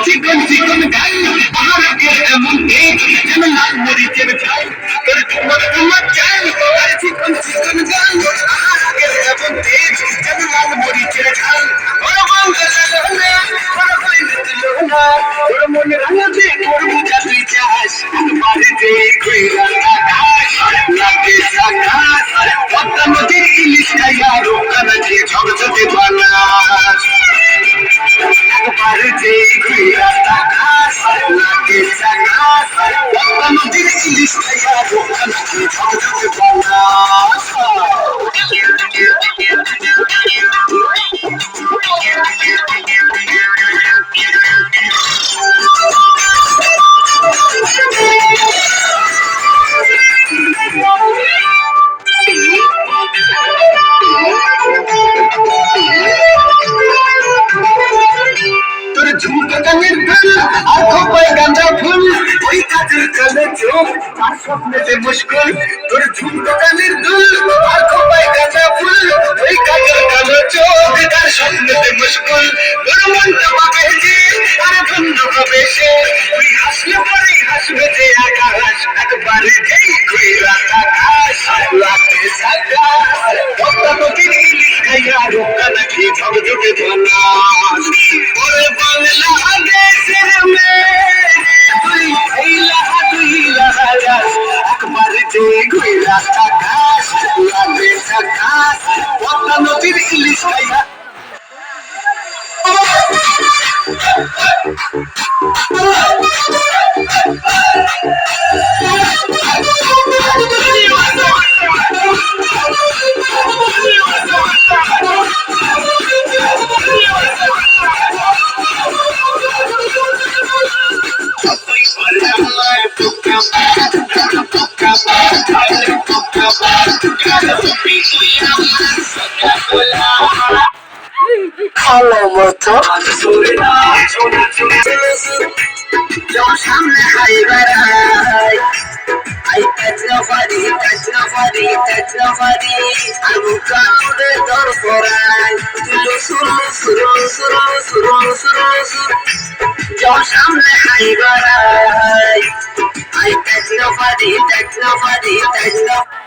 চিকন চিকন গাল আহারের এমন তেজ যেন লাল মরিচের ঝাল তোর ঠুমক ঠুমক চাল আর চিকন চিকন গাল আহারের এমন তেজ যেন লাল মরিচের ঝাল ওর মঙ্গল না ওর হইলে দিল না ওর মনে রাঙাতে করবো যা তুই চাস বাড়িতে ঘুরা আকাশ লাগে আকাশ পদ্মা নদীর ইলিশ খাইয়া রোকানা দিয়ে ঝকঝকে বানাস বাড়িতে ঘুরা আকাশ লাগে আকাশ পদ্মা নদীর ইলিশ খাইয়া রোকানা দিয়ে ঝকঝকে বানাস ঝুমকা কানের দুল আর খোপায় গাঁজা ফুল ওই কাজের কানে চোখ আর স্বপ্নেতে মুশকুল তোর ঝুমকা কানের দুল আর খোপায় গাঁজা ফুল ওই কাজের কানে চোখ আর স্বপ্নেতে মুশকুল তোর মনটা পাবে যে আর ধন্য হবে সে তুই হাসলে পরেই হাসবে যে আকাশ একবারে যেই ঘুরা আকাশ লাগে সাকাশ পদ্মা নদীর ইলিশ খাইয়া রোকা নাকি ঝকঝকে বানাস ওরে বাংলাদেশের মেয়ে তুই একবার যে ঘুরা আকাশ লাগে আকাশ পদ্মা নদীর ইলিশ খাইয়া ভালো মতো সামনে হাই বেড়াই I touch nobody, touch nobody, touch nobody. I'm gonna door for I. সামনে হাই বেড়াই I touch nobody, touch nobody, touch nobody.